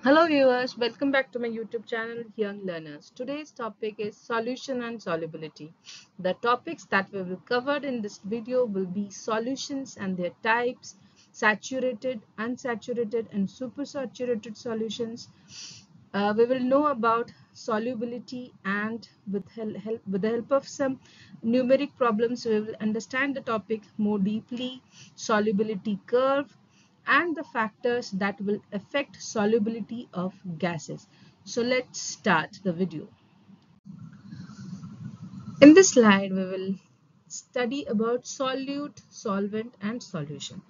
Hello viewers, welcome back to my YouTube channel Young Learners. Today's topic is solution and solubility. The topics that we will cover in this video will be solutions and their types, saturated, unsaturated and supersaturated solutions. We will know about solubility and with the help of some numeric problems we will understand the topic more deeply, solubility curve, and the factors that will affect solubility of gases. So let's start the video. In this slide, we will study about solute, solvent and solution.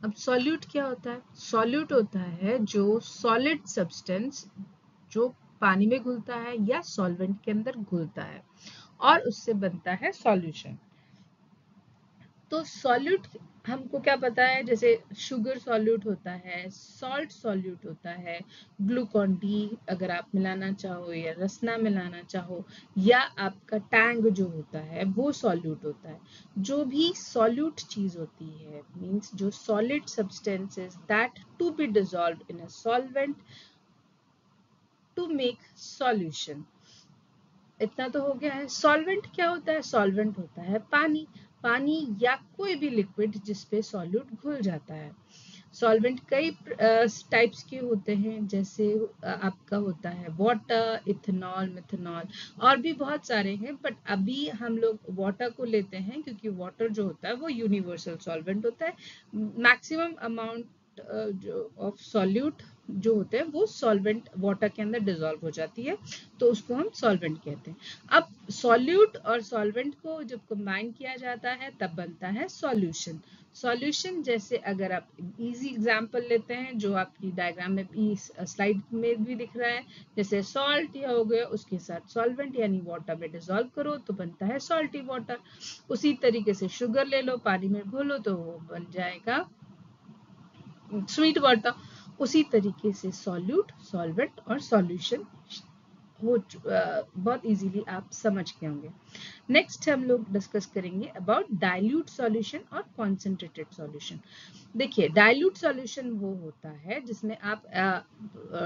अब solute क्या होता है? Solute होता है जो solid substance जो पानी में घुलता है या solvent के अंदर घुलता है और उससे बनता है solution. तो सॉल्यूट हमको क्या पता है, जैसे शुगर सॉल्यूट होता है, सॉल्ट सॉल्यूट होता है, ग्लूकॉन डी अगर आप मिलाना चाहो या रसना मिलाना चाहो, या आपका टैंग जो होता है वो सॉल्यूट होता है. जो भी सॉल्यूट चीज होती है मींस जो solid substances that to be dissolved in a solvent to make solution. इतना तो हो गया है. सॉल्वेंट क्या होता है? सॉल्वेंट होता है पानी. पानी या कोई भी लिक्विड जिसपे सॉल्यूट घुल जाता है. सॉल्वेंट कई टाइप्स के होते हैं, जैसे आपका होता है वाटर, इथेनॉल, मिथेनॉल और भी बहुत सारे हैं, बट अभी हम लोग वाटर को लेते हैं क्योंकि वाटर जो होता है वो यूनिवर्सल सॉल्वेंट होता है. मैक्सिमम अमाउंट ऑफ सॉल्यूट जो होते हैं वो सॉल्वेंट वाटर के अंदर डिसॉल्व हो जाती है, तो उसको हम सॉल्वेंट कहते हैं. अब सॉल्यूट और सॉल्वेंट को जब कंबाइन किया जाता है तब बनता है सॉल्यूशन. सॉल्यूशन जैसे अगर आप इजी एग्जांपल लेते हैं जो आपकी डायग्राम में भी स्लाइड में भी दिख रहा है, जैसे सॉल्ट या हो गया उसके साथ सॉल्वेंट यानी वाटर में डिसॉल्व करो तो बनता है सॉल्टी वाटर. उसी तरीके से शुगर ले लो, पानी में घोलो तो वो बन जाएगा स्वीट वाटर. उसी तरीके से सॉल्यूट, सॉल्वेंट और सॉल्यूशन बहुत इजीली आप समझ गए होंगे. नेक्स्ट हम लोग डिस्कस करेंगे अबाउट डाइल्यूट सॉल्यूशन और कॉन्सेंट्रेटेड सॉल्यूशन. देखिए डाइल्यूट सॉल्यूशन वो होता है जिसमें आप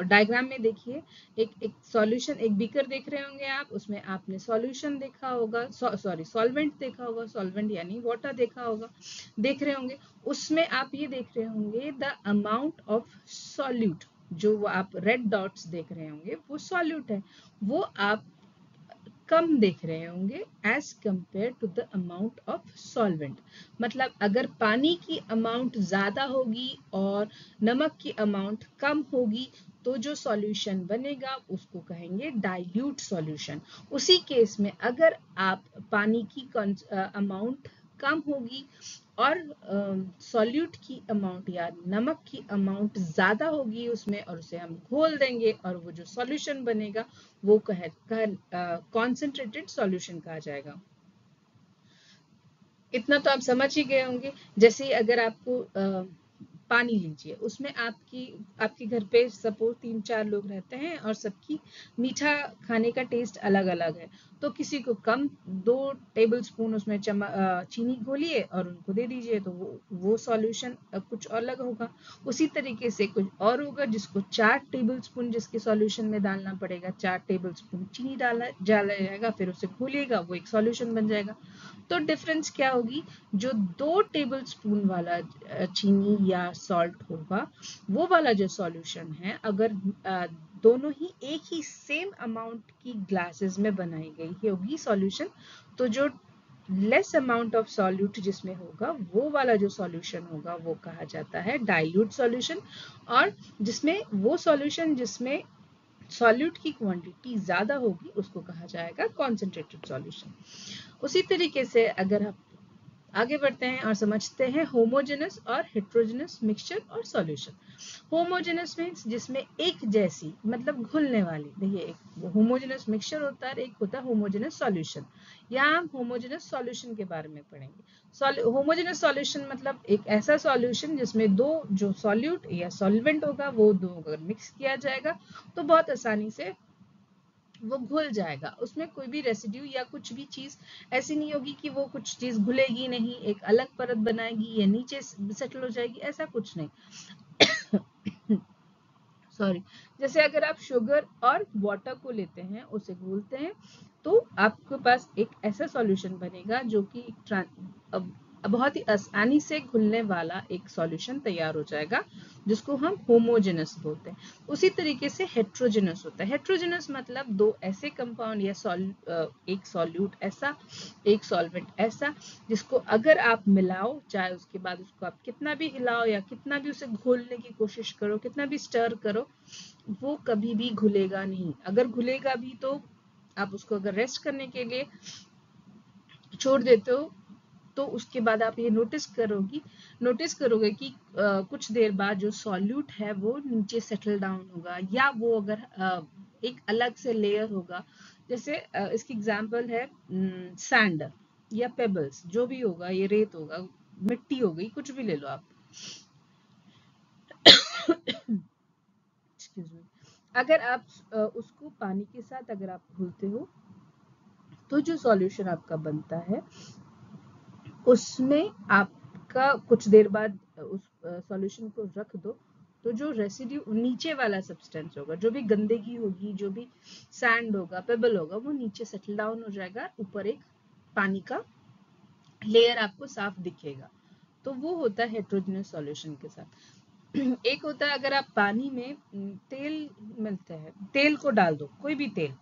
डायग्राम में देखिए एक सॉल्यूशन, एक बीकर देख रहे होंगे आप, उसमें आपने सॉल्यूशन देखा होगा, सॉरी सॉल्वेंट देखा होगा, सॉल्वेंट यानी वाटर देखा होगा, देख रहे होंगे. उसमें आप ये देख रहे होंगे द अमाउंट ऑफ सॉल्यूट, जो वो आप रेड डॉट्स देख रहे होंगे वो सॉल्यूट है, वो आप कम देख रहे होंगे as compare to the amount of solvent. मतलब अगर पानी की अमाउंट ज्यादा होगी और नमक की अमाउंट कम होगी तो जो सॉल्यूशन बनेगा उसको कहेंगे डाइल्यूट सॉल्यूशन. उसी केस में अगर आप पानी की अमाउंट कम होगी और सॉल्यूट की अमाउंट या नमक की अमाउंट ज्यादा होगी उसमें और उसे हम घोल देंगे और वो जो सॉल्यूशन बनेगा वो कॉन्सेंट्रेटेड सॉल्यूशन कहा जाएगा. इतना तो आप समझ ही गए होंगे. जैसे अगर आपको पानी लीजिए, उसमें आपके घर पे सपोज 3-4 लोग रहते हैं और सबकी मीठा खाने का टेस्ट अलग अलग है, तो किसी को कम 2 टेबल स्पून उसमें चीनी घोलिए और उनको दे दीजिए तो वो सॉल्यूशन कुछ अलग होगा. उसी तरीके से कुछ और होगा जिसको 4 टेबल स्पून जिसके सॉल्यूशन में डालना पड़ेगा, 4 टेबल स्पून चीनी डाला जाएगा, फिर उसे घोलिएगा, वो एक सॉल्यूशन बन जाएगा. तो डिफरेंस क्या होगी, जो 2 टेबल स्पून वाला चीनी या सॉल्ट होगा वो वाला जो सॉल्यूशन है, अगर दोनों ही एक ही सेम अमाउंट की ग्लासेस में बनाई गई होगी सॉल्यूशन, तो जो लेस अमाउंट ऑफ सॉल्यूट जिसमें होगा वो वाला जो सॉल्यूशन होगा वो कहा जाता है डाइल्यूट सॉल्यूशन. और जिसमें वो सॉल्यूशन जिसमें सॉल्यूट की क्वांटिटी ज्यादा होगी उसको कहा जाएगा कॉन्सेंट्रेटेड सॉल्यूशन. उसी तरीके से अगर आप आगे बढ़ते हैं और समझते हैं होमोजेनस और हेट्रोजेनस मिक्सचर और सॉल्यूशन. होमोजेनस मीन्स जिसमें एक जैसी, मतलब घुलने वाली. देखिए एक होमोजेनस मिक्सचर होता है, एक होता है होमोजेनस सॉल्यूशन. यहाँ हम होमोजेनस सॉल्यूशन के बारे में पढ़ेंगे. होमोजेनस सॉल्यूशन मतलब एक ऐसा सॉल्यूशन जिसमें दो जो सॉल्यूट या सॉल्वेंट होगा वो दो अगर मिक्स किया जाएगा तो बहुत आसानी से वो घुल जाएगा. उसमें कोई भी रेसिड्यू या कुछ भी चीज ऐसी नहीं होगी कि वो कुछ चीज घुलेगी नहीं, एक अलग परत बनाएगी या नीचे सेटल हो जाएगी, ऐसा कुछ नहीं. सॉरी, जैसे अगर आप शुगर और वाटर को लेते हैं, उसे घोलते हैं, तो आपके पास एक ऐसा सॉल्यूशन बनेगा जो कि बहुत ही आसानी से घुलने वाला एक सॉल्यूशन तैयार हो जाएगा, जिसको हम होमोजेनस बोलते हैं। उसी तरीके से हेट्रोजेनस होता है। हेट्रोजेनस मतलब दो ऐसे कंपाउंड या एक सॉल्यूट ऐसा, एक सॉल्वेंट ऐसा, जिसको अगर आप मिलाओ, चाहे उसके बाद उसको आप कितना भी हिलाओ या कितना भी उसे घोलने की कोशिश करो, कितना भी स्टर करो, वो कभी भी घुलेगा नहीं। अगर घुलेगा भी तो आप उसको अगर रेस्ट करने के लिए छोड़ देते हो, तो उसके बाद आप ये नोटिस करोगे कि कुछ देर बाद जो सॉल्यूट है वो नीचे सेटल डाउन होगा, या वो अगर एक अलग से लेयर होगा। जैसे इसकी एग्जांपल है सैंड या पेबल्स, जो भी होगा, ये रेत होगा, मिट्टी हो गई, कुछ भी ले लो आप। Excuse me. अगर आप उसको पानी के साथ अगर आप घोलते हो, तो जो सॉल्यूशन आपका बनता है उसमें आपका कुछ देर बाद उस सॉल्यूशन को रख दो, तो जो रेसिड्यू नीचे वाला सब्सटेंस होगा, जो भी गंदगी होगी, जो भी सैंड होगा, पेबल होगा, वो नीचे सेटल डाउन हो जाएगा, ऊपर एक पानी का लेयर आपको साफ दिखेगा। तो वो होता है हेट्रोजेनस सॉल्यूशन के साथ। एक होता है अगर आप पानी में तेल मिलते हैं, तेल को डाल दो, कोई भी तेल,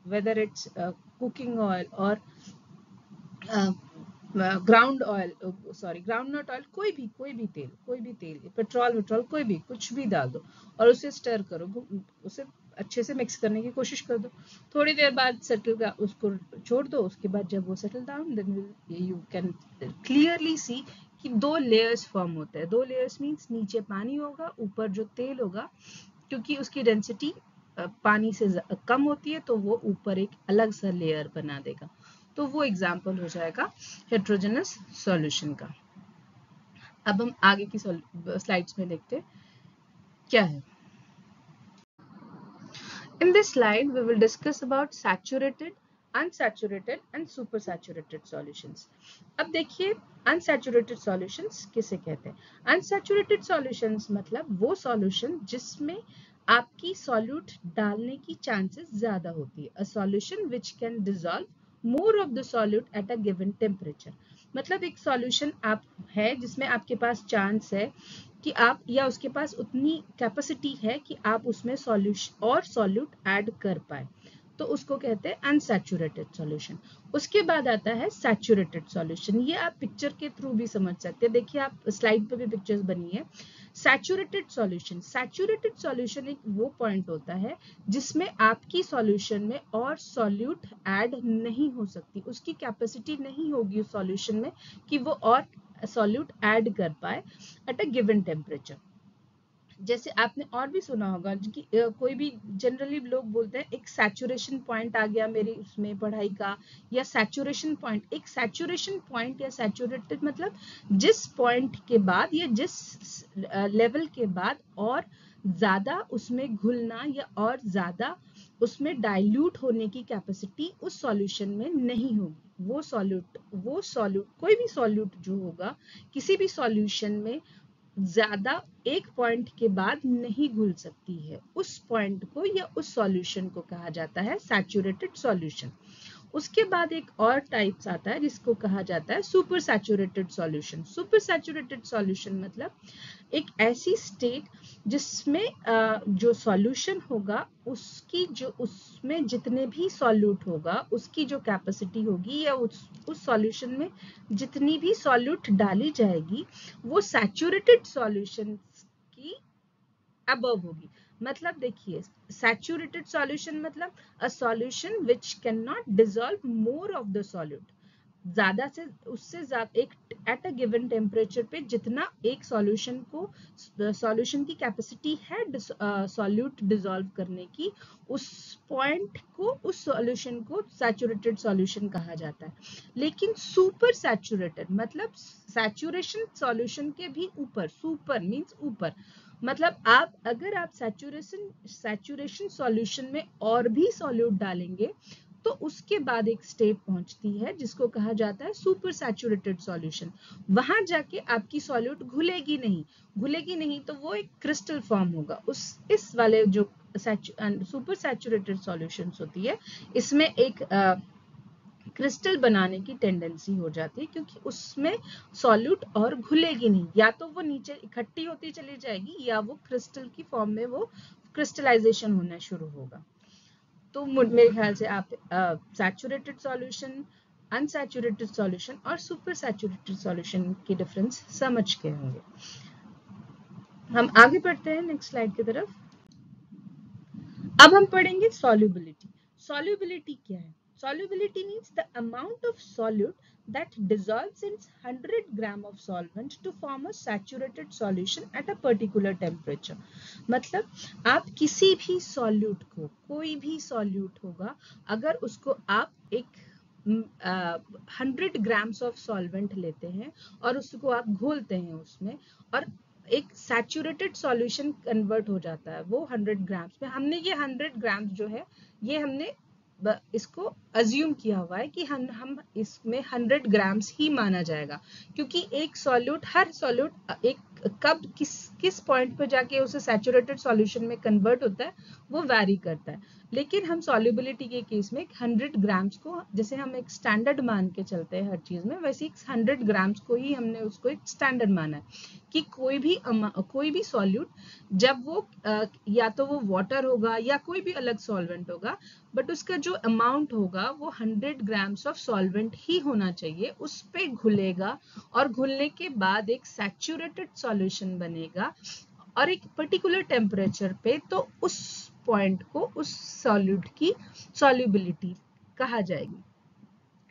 वेदर इट्स कुकिंग ऑयल और ground oil, sorry groundnut oil, कोई भी तेल, पेट्रोल, कोई भी, कुछ भी डाल दो और उसे स्टर करो, उसे अच्छे से मिक्स करने की कोशिश कर दो। थोड़ी देर बाद उसको छोड़ दो। उसके बाद जब वो settle down, then you can clearly see कि दो लेयर्स फॉर्म होते हैं। दो लेयर्स मीन्स नीचे पानी होगा, ऊपर जो तेल होगा, क्योंकि उसकी डेंसिटी पानी से कम होती है, तो वो ऊपर एक अलग सा लेयर बना देगा। तो वो एग्जाम्पल हो जाएगा हेट्रोजेनस सॉल्यूशन का। अब हम आगे की स्लाइड्स में देखते हैं क्या है। In this slide, we will discuss about saturated, unsaturated and supersaturated solutions. अब देखिए unsaturated solutions किसे कहते हैं। Unsaturated solutions मतलब वो solution जिसमें आपकी solute डालने की chances ज्यादा होती है। A solution which can dissolve more of the solute at a given temperature. मतलब एक solution आप है जिसमें आपके पास चांस है कि आप, या उसके पास उतनी कैपेसिटी है कि आप उसमें सॉल्यूशन और सॉल्यूट ऐड कर पाए, तो उसको कहते हैं अनसैचुरेटेड सॉल्यूशन। उसके बाद आता है सैचुरेटेड सॉल्यूशन। ये आप पिक्चर के थ्रू भी समझ सकते हैं। देखिए आप स्लाइड पे भी पिक्चर्स बनी है। सैचुरेटेड सॉल्यूशन एक वो पॉइंट होता है जिसमें आपकी सॉल्यूशन में और सॉल्यूट ऐड नहीं हो सकती, उसकी कैपेसिटी नहीं होगी उस सॉल्यूशन में कि वो और सॉल्यूट ऐड कर पाए एट अ गिवन टेम्परेचर। जैसे आपने और भी सुना होगा कि कोई भी जनरली लोग बोलते हैं एक सैचुरेशन पॉइंट आ गया मेरी उसमें पढ़ाई का, या सैचुरेशन पॉइंट। एक सैचुरेशन पॉइंट या सैचुरेटेड मतलब जिस पॉइंट के बाद या जिस लेवल के बाद और ज्यादा उसमें घुलना या और ज्यादा उसमें डाइल्यूट होने की कैपेसिटी उस सॉल्यूशन में नहीं होगी। वो सॉल्यूट कोई भी सॉल्यूट जो होगा किसी भी सॉल्यूशन में ज्यादा एक पॉइंट के बाद नहीं घुल सकती है, उस पॉइंट को या उस सॉल्यूशन को कहा जाता है सैचुरेटेड सॉल्यूशन। उसके बाद एक और टाइप्स आता है जिसको कहा जाता है super saturated solution. Super saturated solution मतलब एक ऐसी स्टेट जिसमें जो सॉल्यूशन होगा उसमें जितने भी सॉल्यूट होगा उसकी जो कैपेसिटी होगी, या उस सॉल्यूशन में जितनी भी सॉल्यूट डाली जाएगी वो सैचुरेटेड सॉल्यूशन की अबव होगी। मतलब देखिए सैचुरेटेड सॉल्यूशन मतलब a solution which can not dissolve more of the solute. ज्यादा से उससे ज्यादा एक एट अ गिवन टेम्परेचर पे जितना एक सॉल्यूशन की कैपेसिटी है सॉल्यूट डिसॉल्व करने की, उस पॉइंट को, उस सॉल्यूशन को सैचुरेटेड सॉल्यूशन कहा जाता है। लेकिन सुपर सैचुरेटेड मतलब सैचुरेशन सॉल्यूशन के भी ऊपर, सुपर मींस ऊपर, मतलब अगर आप सैचुरेशन सॉल्यूशन में और भी सॉल्यूट डालेंगे तो उसके बाद एक स्टेप पहुंचती है जिसको कहा जाता है सुपर सैचुरेटेड सॉल्यूशन। वहां जाके आपकी सॉल्यूट घुलेगी नहीं तो वो एक क्रिस्टल फॉर्म होगा। इस वाले जो सुपर सैचुरेटेड सॉल्यूशंस होती है, इसमें एक क्रिस्टल बनाने की टेंडेंसी हो जाती है, क्योंकि उसमें सॉल्यूट और घुलेगी नहीं, या तो वो नीचे इकट्ठी होती चली जाएगी या वो क्रिस्टल की फॉर्म में वो क्रिस्टलाइजेशन होना शुरू होगा। तो मेरे ख्याल से आप सैचुरेटेड सॉल्यूशन, अनसैचुरेटेड सॉल्यूशन और सुपर सैचुरेटेड सॉल्यूशन की डिफरेंस समझ के होंगे। हम आगे बढ़ते हैं नेक्स्ट स्लाइड की तरफ। अब हम पढ़ेंगे सॉल्युबिलिटी। सॉल्युबिलिटी क्या है? Solubility means the amount of solute that dissolves in 100 gram of solvent to form a saturated solution at a particular temperature. मतलब आप किसी भी solute को, कोई भी solute होगा, अगर उसको आप एक 100 grams of solvent लेते हैं और उसको आप घोलते हैं उसमें, और एक सैचुरेटेड सॉल्यूशन कन्वर्ट हो जाता है वो 100 ग्राम्स में। हमने ये 100 ग्राम्स जो है, ये हमने इसको अज्यूम किया हुआ है कि हम इसमें 100 ग्राम्स ही माना जाएगा, क्योंकि एक सॉल्यूट, हर सॉल्यूट एक कब किस पॉइंट पर जाके उसे सैचुरेटेड सॉल्यूशन में कन्वर्ट होता है वो वैरी करता है। लेकिन हम सॉल्युबिलिटी के केस में 100 ग्राम्स को, जैसे हम एक स्टैंडर्ड मान के चलते हैं हर चीज में, वैसे 100 ग्राम्स को ही हमने उसको एक स्टैंडर्ड माना है कि कोई भी सॉल्यूट जब वो या तो वो वाटर होगा या कोई भी अलग सॉल्वेंट होगा, बट उसका जो अमाउंट होगा वो 100 ग्राम्स ऑफ सॉल्वेंट ही होना चाहिए, उस पे घुलेगा और घुलने के बाद एक सैचुरेटेड सॉल्यूशन बनेगा और एक पर्टिकुलर टेम्परेचर पे, तो उस पॉइंट को उस सॉल्यूट की सॉल्युबिलिटी कहा जाएगी।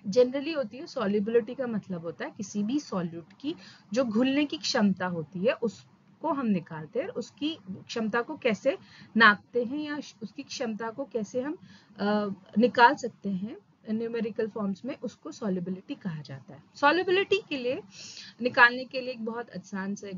जनरली होती है सॉल्युबिलिटी का मतलब होता है किसी भी सॉल्यूट की जो घुलने की क्षमता होती है उसको हम निकालते हैं, उसकी क्षमता को कैसे नापते हैं या उसकी क्षमता को कैसे हम निकाल सकते हैं न्यूमेरिकल फॉर्म्स में, उसको सॉल्युबिलिटी कहा जाता है। सॉल्युबिलिटी के लिए निकालने के लिए एक बहुत आसान से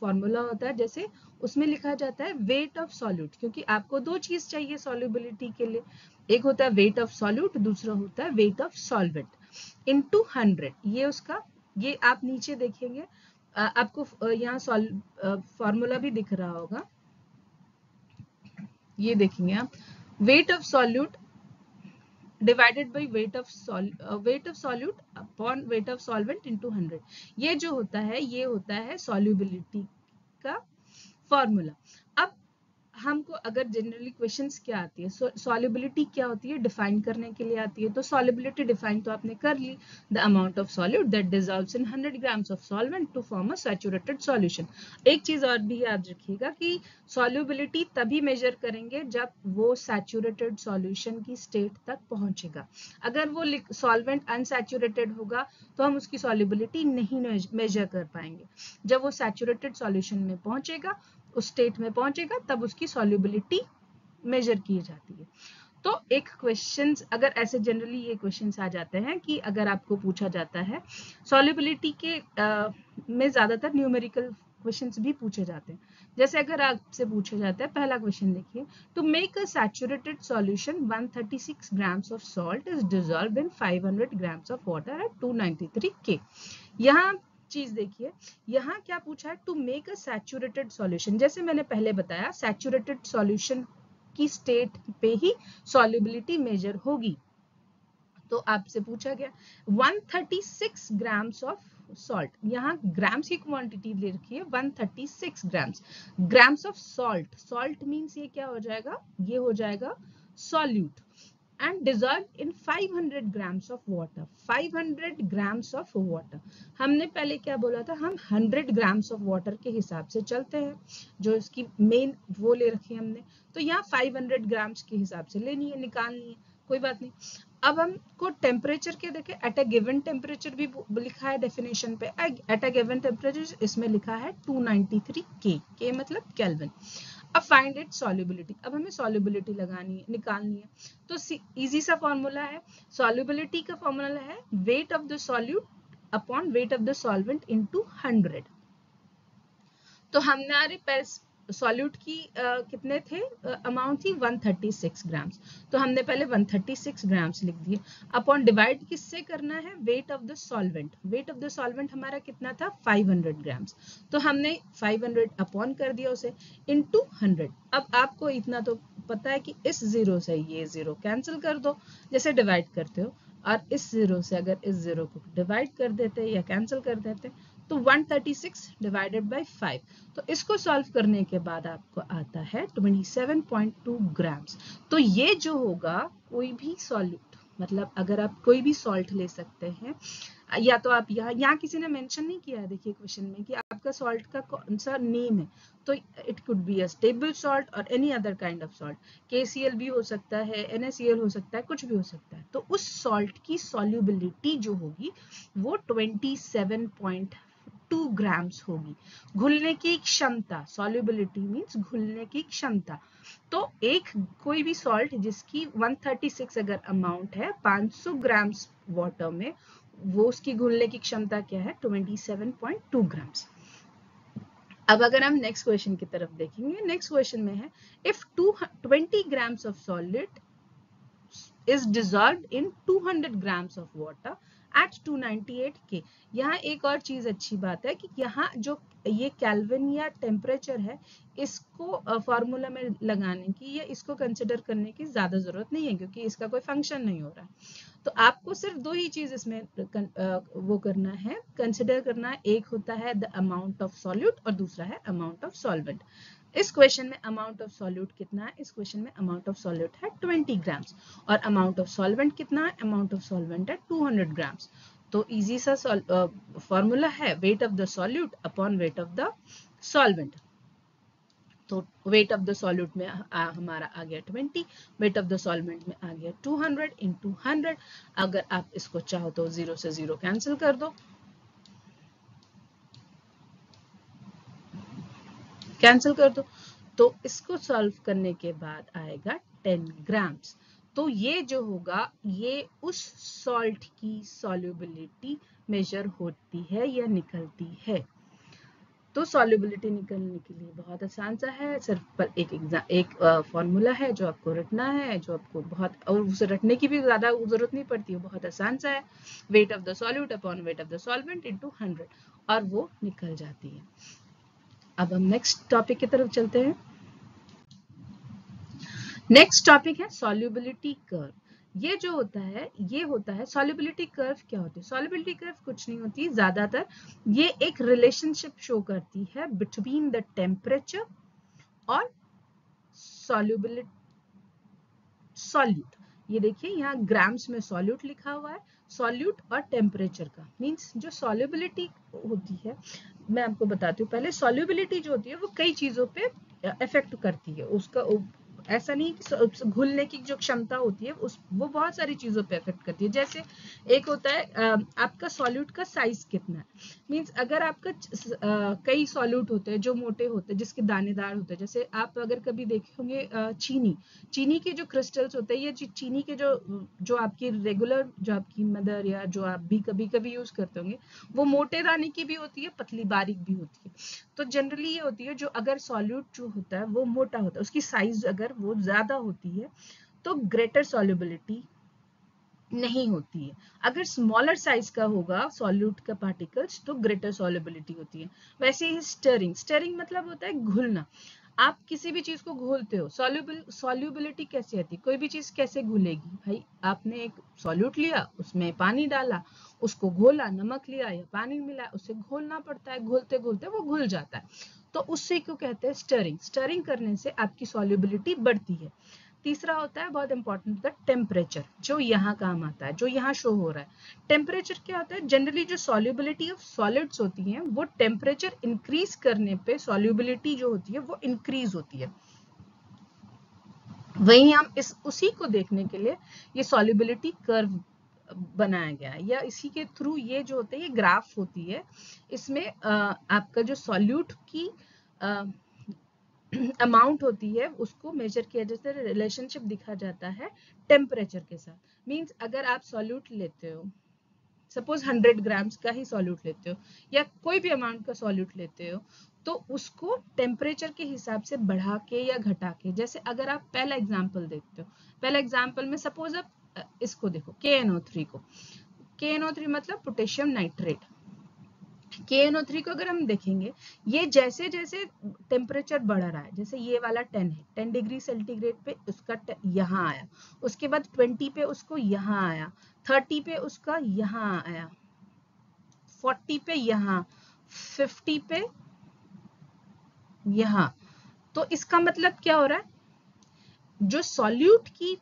फॉर्मूला होता है, जैसे उसमें लिखा जाता है वेट ऑफ सॉल्यूट, क्योंकि आपको दो चीज चाहिए सॉल्युबिलिटी के लिए, एक होता है वेट ऑफ सॉल्यूट, दूसरा होता है वेट ऑफ सॉल्वेंट इनटू 100। ये उसका, ये आप नीचे देखेंगे आपको यहाँ फॉर्मूला भी दिख रहा होगा, ये देखेंगे आप, weight of solute divided by weight of solute upon weight of solvent into 100। ये जो होता है ये होता है सॉल्युबिलिटी का फॉर्मूला। अब हमको अगर जनरली क्वेश्चंस क्या आती है, सॉल्युबिलिटी क्या होती है डिफाइन करने के लिए आती है, तो सॉल्युबिलिटी डिफाइन तो आपने कर ली, the amount of solute that dissolves in 100 grams of solvent to form a saturated solution. एक चीज और भी याद रखिएगा कि सॉल्युबिलिटी तभी मेजर करेंगे जब वो सैचुरेटेड सॉल्यूशन की स्टेट तक पहुंचेगा। अगर वो सॉल्वेंट अनसैचुरेटेड होगा तो हम उसकी सॉल्युबिलिटी नहीं मेजर कर पाएंगे। जब वो सैचुरेटेड सॉल्यूशन में पहुंचेगा, उस स्टेट में पहुंचेगा, तब उसकी सॉल्युबिलिटी मेजर की जाती है। तो एक क्वेश्चंस, अगर ऐसे जनरली ये क्वेश्चंस आ जाते हैं कि अगर आपको पूछा जाता है सॉल्युबिलिटी के में ज्यादातर न्यूमेरिकल क्वेश्चंस भी पूछे जाते हैं। जैसे अगर आपसे पूछा जाता है, पहला क्वेश्चन देखिए, to make a saturated solution 136 grams of salt is dissolved in 500 grams of water at 293 K। यहाँ चीज देखिए, यहाँ क्या पूछा है, to make a saturated solution. जैसे मैंने पहले बताया, सैचुरेटेड सॉल्यूशन की स्टेट पे ही सॉल्युबिलिटी मेजर होगी। तो आपसे पूछा गया 136 ग्राम्स ऑफ सॉल्ट, यहाँ ग्राम्स की क्वांटिटी ले रखी है 136 grams, grams of salt, salt means ये क्या हो जाएगा, ये हो जाएगा solute, and dissolved in 500 grams of water, 500 grams of water। हमने पहले क्या बोला था, हम 100 grams of water के हिसाब से चलते हैं, जो इसकी मेन वो ले रखी है हमने, तो यहाँ 500 grams के हिसाब से लेनी है, निकालनी है, कोई बात नहीं। अब हमको टेम्परेचर के देखे, एट अ गिवन टेम्परेचर भी लिखा है डेफिनेशन पे, एट अ गिवन टेम्परेचर इसमें लिखा है 293 K मतलब केल्विन। अब फाइंड इट सॉल्युबिलिटी, अब हमें सॉल्युबिलिटी लगानी है, निकालनी है, तो इजी सा फॉर्मूला है, सॉल्युबिलिटी का फॉर्मूला है weight of the solute upon weight of the solvent into 100। तो हमारे पास सॉल्यूट की कितने थे अमाउंट थी 136 ग्राम्स, तो हमने पहले 136 ग्राम्स लिख दिए। अपॉन डिवाइड किससे करना है, weight of the solvent. Weight of the solvent हमारा कितना था 500 ग्राम्स, तो हमने 500 अपॉन कर दिया उसे इनटू 100। अब आपको इतना तो पता है कि इस जीरो से ये जीरो कैंसिल कर दो जैसे डिवाइड करते हो, और इस जीरो से अगर इस जीरो को डिवाइड कर देते या कैंसिल कर देते तो 136 डिवाइडेड बाय 5, तो इसको सॉल्व करने के बाद आपको आता है 27.2 ग्राम्स। तो ये जो होगा कोई भी सॉल्यूट, मतलब अगर आप कोई भी सॉल्ट ले सकते हैं, या तो आप यहाँ किसी ने मेंशन नहीं किया है देखिए क्वेश्चन में कि आपका सॉल्ट का कौन सा नेम है, तो it could be a stable salt और any other kind of salt, KCl भी हो सकता है, NaCl हो सकता है, कुछ भी हो सकता है। तो उस सॉल्ट की सॉल्युबिलिटी जो होगी वो 27.2 ग्राम्स होगी। घुलने की क्षमता, सॉल्युबिलिटी मींस घुलने की क्षमता, तो एक कोई भी सॉल्ट जिसकी 136 अगर अमाउंट है 500 ग्राम्स वाटर में, वो उसकी घुलने की क्षमता क्या है 27.2 ग्राम्स। अब अगर हम नेक्स्ट क्वेश्चन की तरफ देखेंगे, नेक्स्ट क्वेश्चन में है if 20 grams of solid is dissolved in 200 grams of water at 298 K। यहाँ एक और चीज अच्छी बात है कि यहाँ जो ये केल्विन या टेम्परेचर है, इसको फॉर्मूला में लगाने की या इसको कंसिडर करने की ज्यादा जरूरत नहीं है, क्योंकि इसका कोई फंक्शन नहीं हो रहा है। तो आपको सिर्फ दो ही चीज इसमें वो करना है, कंसिडर करना है। एक होता है द अमाउंट ऑफ सॉल्यूट और दूसरा है अमाउंट ऑफ सॉल्वेंट। इस क्वेश्चन में अमाउंट ऑफ सॉल्यूट कितना है, इस क्वेश्चन में अमाउंट ऑफ सॉल्यूट है 20 ग्राम्स, और अमाउंट ऑफ सॉल्वेंट कितना है, अमाउंट ऑफ सॉल्वेंट है 200 ग्राम्स। तो इजी सा फॉर्मूला है weight of the solute upon weight of the solvent. तो वेट ऑफ द सॉल्यूट में हमारा आ गया 20, वेट ऑफ द सॉल्वेंट में आ गया 200 इंटू 100। अगर आप इसको चाहो तो 0 से 0 कैंसिल कर दो, कैंसिल कर दो, तो इसको सॉल्व करने के बाद आएगा 10 ग्राम्स। तो ये जो होगा ये उस सॉल्ट की सॉल्युबिलिटी मेजर होती है या निकलती है। तो सॉल्युबिलिटी निकलने के लिए बहुत आसान सा है, सिर्फ पर एक फॉर्मूला है जो आपको रटना है, जो आपको बहुत, और उसे रटने की भी ज्यादा जरूरत नहीं पड़ती है, बहुत आसान सा है, weight of the solute upon weight of the solvent into 100, और वो निकल जाती है। अब हम नेक्स्ट टॉपिक की तरफ चलते हैं। नेक्स्ट टॉपिक है सॉल्युबिलिटी कर्व। ये जो होता है ये होता है सॉल्युबिलिटी कर्व। क्या होती है सॉल्युबिलिटी कर्व? कुछ नहीं होती, ज्यादातर ये एक रिलेशनशिप शो करती है बिटवीन द टेम्परेचर और सॉल्युबिलिटी सॉल्यूट। ये देखिए यहाँ ग्राम्स में सॉल्यूट लिखा हुआ है, सॉल्यूट और टेम्परेचर का मींस जो सॉल्युबिलिटी होती है, मैं आपको बताती हूँ पहले। सॉल्युबिलिटी जो होती है वो कई चीजों पे इफेक्ट करती है, उसका ऐसा नहीं कि घुलने की जो क्षमता होती है वो बहुत सारी चीजों पे इफेक्ट करती है। जैसे एक होता है आपका सॉल्यूट का साइज कितना है, मींस अगर आपका कई सॉल्यूट होते हैं जो मोटे होते हैं, जिसके दानेदार होते हैं, जैसे आप अगर कभी देखे होंगे चीनी के जो क्रिस्टल्स होते हैं, ये चीनी के जो आपकी रेगुलर, जो आपकी मदर या जो आप भी कभी कभी यूज करते होंगे, वो मोटे दाने की भी होती है, पतली बारीक भी होती है। तो जनरली ये होती है जो अगर सॉल्यूट जो होता है वो मोटा होता है, उसकी साइज अगर वो ज्यादा होती है तो ग्रेटर सॉल्युबिलिटी नहीं होती है। अगर स्मॉलर साइज का होगा सॉल्यूट का पार्टिकल्स तो ग्रेटर सॉल्युबिलिटी होती है। वैसे ही स्टरिंग, स्टरिंग मतलब होता है घुलना। आप किसी भी चीज को घोलते हो, सॉल्युबिलिटी कैसे आती है, कोई भी चीज कैसे घुलेगी भाई, आपने एक सॉल्यूट लिया, उसमें पानी डाला, उसको घोला, नमक लिया या पानी मिला, उसे घोलना पड़ता है, घोलते घोलते वो घुल जाता है। तो उससे क्यों कहते हैं स्टरिंग। स्टरिंग करने से आपकी सॉल्युबिलिटी बढ़ती है। तीसरा होता है बहुत इंपॉर्टेंट द टेम्परेचर, जो यहाँ काम आता है, जो यहाँ शो हो रहा है। टेम्परेचर क्या होता है, जनरली जो सॉल्युबिलिटी ऑफ सॉलिड्स होती है वो टेम्परेचर इंक्रीज करने पे सॉल्युबिलिटी जो होती है वो इंक्रीज होती है। वहीं हम उसी को देखने के लिए ये सॉल्युबिलिटी कर्व बनाया गया है, या इसी के थ्रू ये जो होते हैं ये ग्राफ होती है। इसमें आपका जो सॉल्यूट की अमाउंट होती है उसको मेजर किया जाता है, रिलेशनशिप दिखा जाता है टेम्परेचर के साथ। मींस अगर आप सॉल्यूट लेते हो, सपोज 100 ग्राम्स का ही सॉल्यूट लेते हो या कोई भी अमाउंट का सॉल्यूट लेते हो, तो उसको टेम्परेचर के हिसाब से बढ़ा के या घटा के, जैसे अगर आप पहला एग्जांपल देखते हो, पहला एग्जांपल में सपोज आप इसको देखो KNO3 को, KNO3 मतलब पोटेशियम नाइट्रेट। KNO3 को अगर हम देखेंगे, ये जैसे जैसे टेम्परेचर बढ़ रहा है, जैसे ये वाला 10 है, 10 डिग्री सेंटीग्रेड पे उसका यहाँ आया, उसके बाद 20 पे उसको यहाँ आया, 30 पे उसका यहाँ आया, 40 पे यहाँ, 50 पे यहाँ। तो इसका मतलब क्या हो रहा है, जो सॉल्यूट की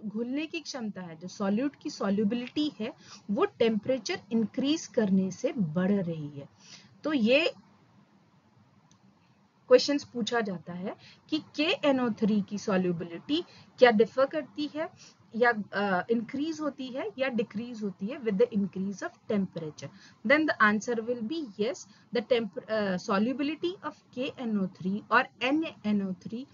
घुलने की क्षमता है, जो सॉल्यूट की सॉल्युबिलिटी है, वो टेम्परेचर इंक्रीज करने से बढ़ रही है। तो ये क्वेश्चंस पूछा जाता है कि KNO3 की सॉल्युबिलिटी क्या डिफर करती है या इंक्रीज होती है या डिक्रीज होती है with the increase of temperature. Then the answer will be yes, the solubility of KNO3 or NaNO3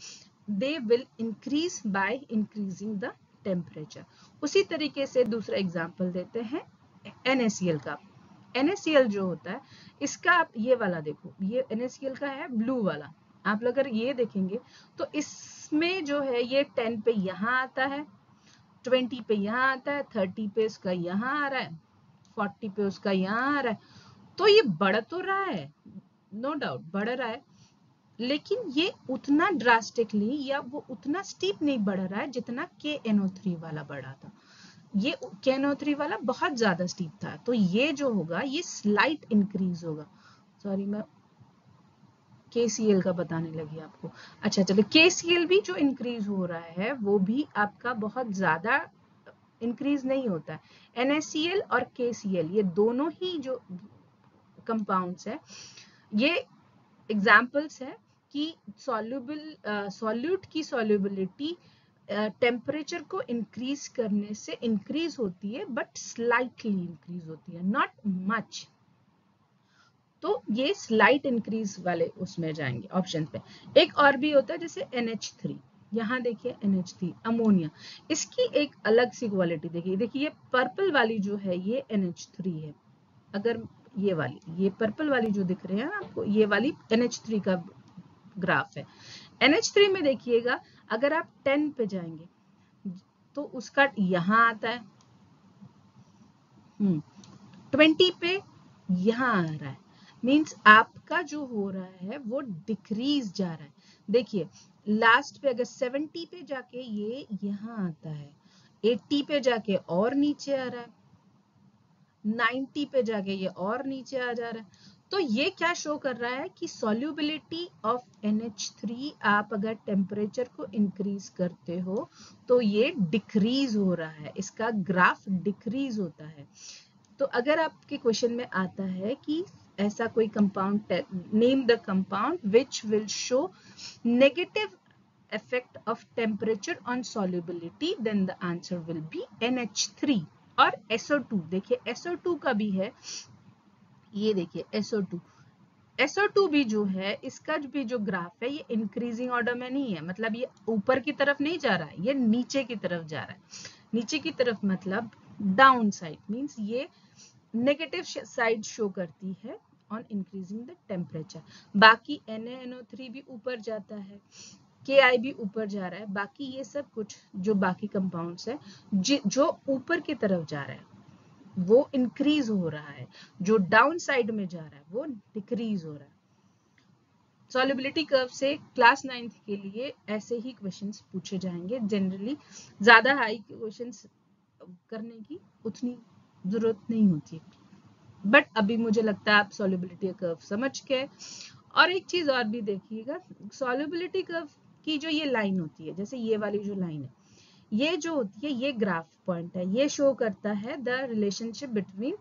they will increase by increasing the temperature। उसी तरीके से दूसरा एग्जांपल देते हैं NaCl का। NaCl जो होता है, इसका आप ये वाला देखो, ये NaCl का है ब्लू वाला, आप लोग अगर ये देखेंगे तो इसमें जो है ये 10 पे यहाँ आता है, 20 पे यहाँ आता है, 30 पे उसका यहाँ आ रहा है, 40 पे उसका यहाँ आ रहा है। तो ये बढ़ तो रहा है, नो डाउट बढ़ रहा है, लेकिन ये उतना ड्रास्टिकली या वो उतना स्टीप नहीं बढ़ रहा है जितना KNO3 वाला बढ़ा था। ये KNO3 वाला बहुत ज्यादा स्टीप था, तो ये जो होगा ये स्लाइट इंक्रीज होगा। सॉरी, मैं KCl का बताने लगी आपको। अच्छा चलो, KCl भी जो इंक्रीज हो रहा है वो भी आपका बहुत ज्यादा इंक्रीज नहीं होता है। NaCl और KCl ये दोनों ही जो कंपाउंड्स है, ये एग्जाम्पल्स है कि सॉल्यूट की सॉल्युबिलिटी टेम्परेचर को इंक्रीज करने से इंक्रीज होती है, बट स्लाइटली इंक्रीज होती है, नॉट मच। तो ये स्लाइट इंक्रीज वाले उसमें जाएंगे ऑप्शन पे। एक और भी होता है जैसे NH3, यहाँ देखिए NH3 अमोनिया, इसकी एक अलग सी क्वालिटी देखिए, देखिए ये पर्पल वाली जो है ये NH3 है, अगर ये वाली, ये पर्पल वाली जो दिख रहे हैं आपको, ये वाली NH3 का ग्राफ है। NH3 में देखिएगा, अगर आप 10 पे जाएंगे तो उसका यहाँ आता है, 20 पे यहाँ आ रहा है, मीन्स आपका जो हो रहा है वो डिक्रीज जा रहा है। देखिए लास्ट पे अगर 70 पे जाके ये यहाँ आता है, 80 पे जाके और नीचे आ रहा है, 90 पे जाके ये और नीचे आ जा रहा है। तो ये क्या शो कर रहा है कि सॉल्युबिलिटी ऑफ NH3 आप अगर टेम्परेचर को इंक्रीज करते हो तो ये डिक्रीज हो रहा है, इसका ग्राफ डिक्रीज होता है। तो अगर आपके क्वेश्चन में आता है कि ऐसा कोई compound, name the compound which will show negative effect of temperature on solubility, then the answer will be NH3 और SO2। देखिए SO2 का भी है, ये देखिए SO2 भी जो है, इसका भी जो ग्राफ है ये इंक्रीजिंग ऑर्डर में नहीं है, मतलब ये ऊपर की तरफ नहीं जा रहा है, ये नीचे की तरफ जा रहा है। नीचे की तरफ मतलब डाउन साइड, मीन्स ये नेगेटिव साइड शो करती है ऑन इंक्रीजिंग द टेम्परेचर। बाकी NaNO3 भी ऊपर जाता है, Ki भी ऊपर जा रहा है, बाकी ये सब कुछ जो बाकी कंपाउंड्स है जो ऊपर की तरफ जा रहा है वो इंक्रीज हो रहा है, जो डाउन साइड में जा रहा है वो डिक्रीज हो रहा है। सॉल्युबिलिटी कर्व से क्लास 9th के लिए ऐसे ही क्वेश्चंस पूछे जाएंगे। जनरली ज्यादा हाई क्वेश्चंस करने की उतनी जरूरत नहीं होती, बट अभी मुझे लगता है आप सॉल्युबिलिटी कर्व समझ गए। और एक चीज और भी देखिएगा, सॉल्युबिलिटी कर्व की जो ये लाइन होती है, जैसे ये वाली जो लाइन है, ये जो होती है ये ग्राफ पॉइंट है, ये शो करता है the relationship between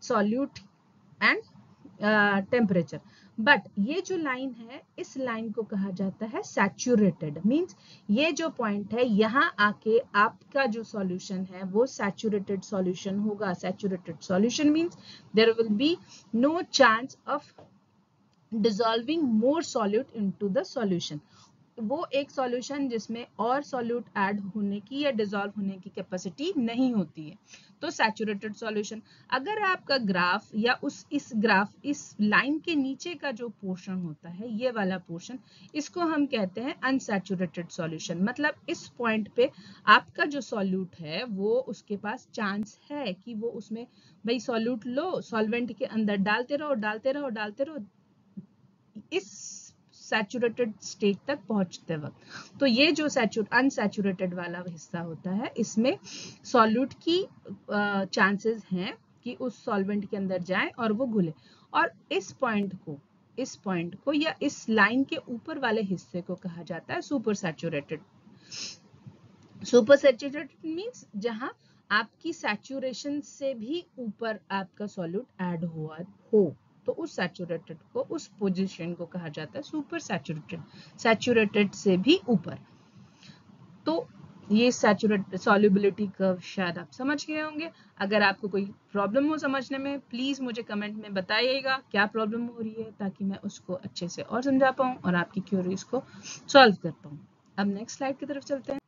solute and temperature. But ये जो लाइन है, इस लाइन को कहा जाता है सैचुरेटेड, मींस ये जो पॉइंट है यहाँ आके आपका जो सॉल्यूशन है वो सैचुरेटेड सॉल्यूशन होगा। Saturated solution means there will be no chance of dissolving more solute into the solution। वो एक सॉल्यूशन जिसमें और सॉल्यूट ऐड होने की या डिसॉल्व होने की कैपेसिटी नहीं होती है, तो सैचुरेटेड सॉल्यूशन। अगर आपका ग्राफ या इस लाइन के नीचे का जो पोर्शन होता है, ये वाला पोर्शन, इसको हम कहते हैं अनसैचुरेटेड सॉल्यूशन। मतलब इस पॉइंट पे आपका जो सॉल्यूट है वो उसके पास चांस है कि वो उसमें भाई सॉल्यूट लो, सॉल्वेंट के अंदर डालते रहो डालते रहो डालते रहो, इस सैचुरेटेड स्टेट तक पहुंचते वक्त। तो ये जो अनसैचुरेटेड वाला हिस्सा होता है, इसमें सॉल्यूट की चांसेस हैं कि उस सॉल्वेंट के अंदर जाए और वो घुले। और इस पॉइंट को या इस लाइन के ऊपर वाले हिस्से को कहा जाता है super saturated. Super saturated means जहां आपकी सैचुरेशन से भी ऊपर आपका सॉल्यूट ऐड हुआ हो, तो उस सैचुरेटेड को, उस पोजीशन को कहा जाता है सुपर सैचुरेटेड। सैचुरेटेड से भी ऊपर। तो ये सैचुरेटेड सॉल्युबिलिटी कर्व शायद आप समझ गए होंगे। अगर आपको कोई प्रॉब्लम हो समझने में, प्लीज मुझे कमेंट में बताइएगा क्या प्रॉब्लम हो रही है, ताकि मैं उसको अच्छे से और समझा पाऊँ और आपकी क्वेरीज को सॉल्व कर पाऊँ। अब नेक्स्ट स्लाइड की तरफ चलते हैं।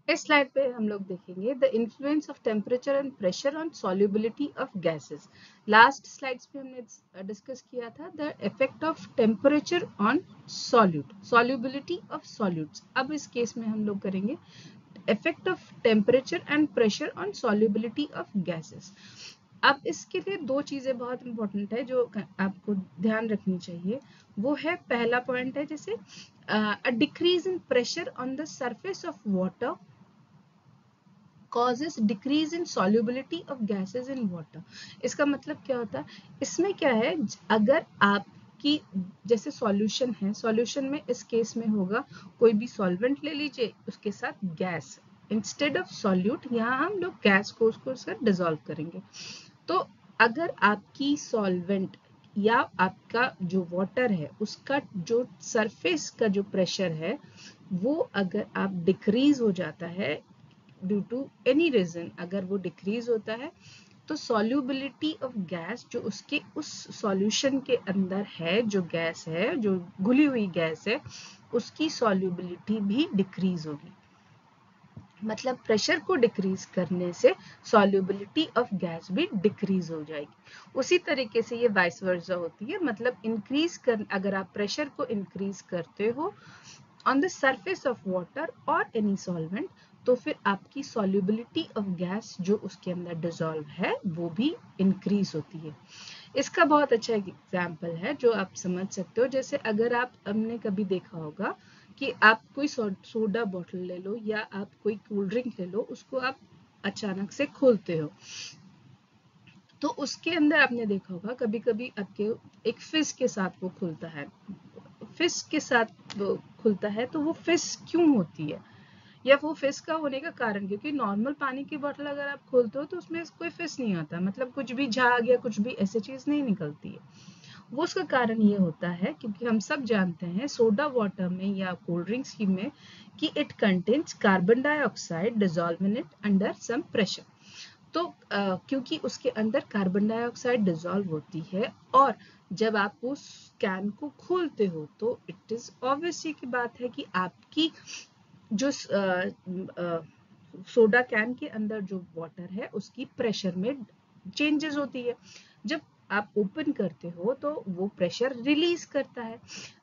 इस स्लाइड पे हम लोग देखेंगे the influence of temperature and pressure on solubility of gases. Last slides पे हमने डिस्कस किया था the effect of temperature on solubility of solutes. अब इस केस में हम लोग करेंगे effect of temperature and pressure on solubility of gases. अब इसके लिए दो चीजें बहुत इंपॉर्टेंट है जो आपको ध्यान रखनी चाहिए। वो है, पहला पॉइंट है जैसे a decrease in pressure on the surface of water causes decrease in solubility of gases in water। इसका मतलब क्या होता है, इसमें क्या है, अगर आपकी जैसे सॉल्यूशन है, सॉल्यूशन में इस केस में होगा कोई भी सॉल्वेंट ले लीजिए, उसके साथ गैस, इंस्टेड ऑफ सॉल्यूट यहाँ हम लोग गैस को उसको डिसॉल्व करेंगे। तो अगर आपकी सॉल्वेंट या आपका जो वाटर है उसका जो सरफेस का जो प्रेशर है वो अगर आप डिक्रीज हो जाता है ड्यू टू एनी रीजन, अगर वो डिक्रीज होता है तो सॉल्युबिलिटी ऑफ गैस जो उसके उस सॉल्यूशन के अंदर है, जो गैस है, जो घुली हुई गैस है, उसकी सॉल्युबिलिटी भी डिक्रीज होगी। मतलब प्रेशर को डिक्रीज करने से सॉल्युबिलिटी ऑफ गैस भी डिक्रीज हो जाएगी। उसी तरीके से ये वाइस वर्सा होती है। मतलब अगर आप प्रेशर को इंक्रीज करते हो on the surface of water और एनी सॉल्वेंट, तो फिर आपकी सॉल्युबिलिटी ऑफ गैस जो उसके अंदर डिसॉल्व है वो भी इंक्रीज होती है। इसका बहुत अच्छा एग्जाम्पल है जो आप समझ सकते हो। जैसे अगर हमने कभी देखा होगा कि आप कोई सोडा बोतल ले लो या आप कोई कोल्ड ड्रिंक ले लो, उसको आप अचानक से खोलते हो तो उसके अंदर आपने देखा होगा कभी कभी आपके एक फिश के साथ वो खुलता है। फिश के साथ वो खुलता है तो वो फिश क्यों होती है, या वो फिश का होने का कारण, क्योंकि नॉर्मल पानी की बोतल अगर आप खोलते हो तो उसमें कोई फिश नहीं आता, मतलब कुछ भी झाग या कुछ भी ऐसी चीज नहीं निकलती है। वो उसका कारण ये होता है क्योंकि हम सब जानते हैं सोडा वाटर में या कोल्ड ड्रिंक्स की में कि it contains carbon dioxide dissolve in it under some pressure. तो क्योंकि उसके अंदर कार्बन डाइऑक्साइड डिसॉल्व होती है और जब आप उस कैन को खोलते हो तो इट इज ऑब्वियसली की बात है कि आपकी जो सोडा कैन के अंदर जो वाटर है उसकी प्रेशर में चेंजेस होती है। जब आप ओपन करते हो तो वो प्रेशर रिलीज करता है।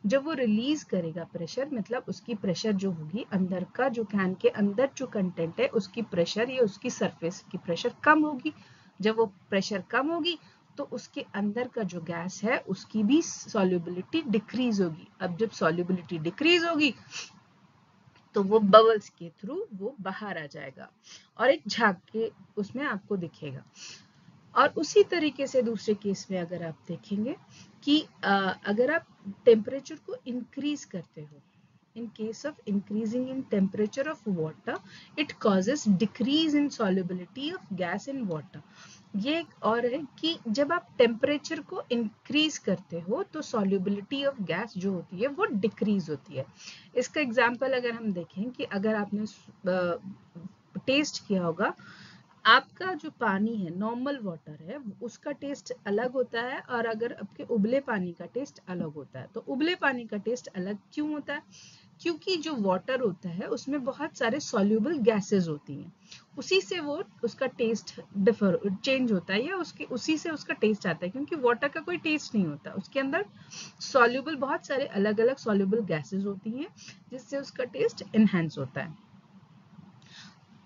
जब वो रिलीज करेगा प्रेशर, मतलब उसकी प्रेशर जो होगी अंदर का, जो कैन के अंदर जो कंटेंट है उसकी प्रेशर या उसकी सरफेस की प्रेशर कम होगी। जब वो प्रेशर कम होगी तो उसके अंदर का जो गैस है उसकी भी सॉल्युबिलिटी डिक्रीज होगी। अब जब सॉल्युबिलिटी डिक्रीज होगी तो वो बबल्स के थ्रू वो बाहर आ जाएगा और एक झाग के उसमें आपको दिखेगा। और उसी तरीके से दूसरे केस में अगर आप देखेंगे कि अगर आप टेम्परेचर को इंक्रीज करते हो, in case of increasing in temperature of water it causes decrease in solubility of gas in water। ये एक और है कि जब आप टेम्परेचर को इंक्रीज करते हो तो सॉल्युबिलिटी ऑफ गैस जो होती है वो डिक्रीज होती है। इसका एग्जांपल अगर हम देखें कि अगर आपने टेस्ट किया होगा, आपका जो पानी है नॉर्मल वाटर है उसका टेस्ट अलग होता है और अगर आपके उबले पानी का टेस्ट अलग होता है। तो उबले पानी का टेस्ट अलग क्यों होता है, क्योंकि जो वाटर होता है उसमें बहुत सारे सॉल्यूबल गैसेस होती हैं, उसी से वो उसका टेस्ट चेंज होता है या उसी से उसका टेस्ट आता है, क्योंकि वाटर का कोई टेस्ट नहीं होता, उसके अंदर सॉल्यूबल बहुत सारे अलग अलग सॉल्यूबल गैसेस होती हैं जिससे उसका टेस्ट एनहांस होता है।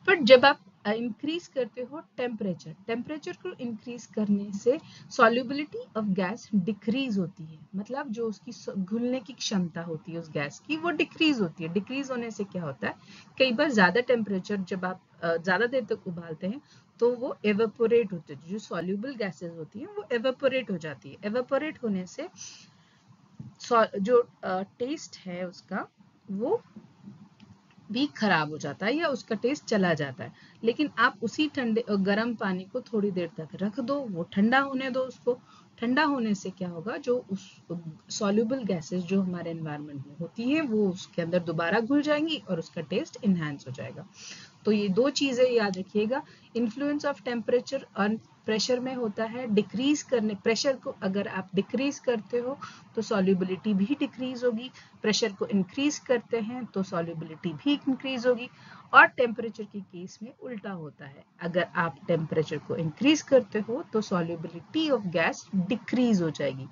पर जब आप इंक्रीज करते हो टेम्परेचर को इंक्रीज करने से सॉल्युबिलिटी ऑफ गैस डिक्रीज होती है, मतलब जो उसकी घुलने की क्षमता होती है उस गैस की वो डिक्रीज होती है। डिक्रीज होने से क्या होता है, कई बार ज्यादा टेम्परेचर जब आप ज्यादा देर तक उबालते हैं तो वो एवेपोरेट होते हैं, जो सॉल्युबल गैसेस होती हैं वो एवेपोरेट हो जाती है। एवेपोरेट होने से जो टेस्ट है उसका वो भी खराब हो जाता है या उसका टेस्ट चला जाता है। लेकिन आप उसी ठंडे गर्म पानी को थोड़ी देर तक रख दो, वो ठंडा होने दो उसको। ठंडा होने से क्या होगा, जो उस सॉल्युबल गैसेस जो हमारे एनवायरनमेंट में होती हैं वो उसके अंदर दोबारा घुल जाएंगी और उसका टेस्ट इनहैंस हो जाएगा। तो ये दो चीजें याद रखिएगा, इन्फ्लुएंस ऑफ टेम्परेचर और प्रेशर में होता है। डिक्रीज करने, प्रेशर को अगर आप डिक्रीज करते हो तो सॉल्युबिलिटी भी डिक्रीज होगी, प्रेशर को इंक्रीज करते हैं तो सॉल्युबिलिटी भी इंक्रीज होगी। और टेम्परेचर के केस में उल्टा होता है, अगर आप टेम्परेचर को इंक्रीज करते हो तो सॉल्युबिलिटी ऑफ गैस डिक्रीज हो जाएगी।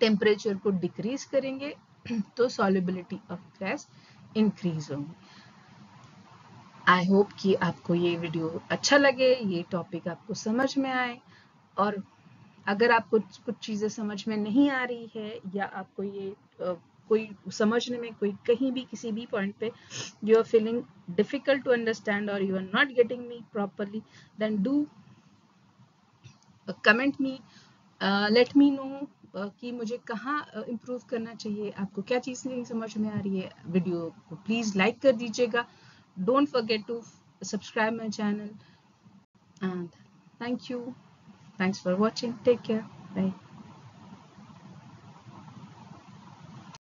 टेम्परेचर को डिक्रीज करेंगे तो सॉल्युबिलिटी ऑफ गैस इंक्रीज होगी। आई होप कि आपको ये वीडियो अच्छा लगे, ये टॉपिक आपको समझ में आए। और अगर आपको कुछ चीज़ें समझ में नहीं आ रही है या आपको ये कोई समझने में कोई कहीं भी किसी भी पॉइंट पे you are feeling difficult to understand और you are not getting me properly, then do comment me, let me know कि मुझे कहाँ इम्प्रूव करना चाहिए, आपको क्या चीज़ नहीं समझ में आ रही है। वीडियो को प्लीज़ लाइक कर दीजिएगा, don't forget to subscribe my channel, and thank you, thanks for watching, take care, bye.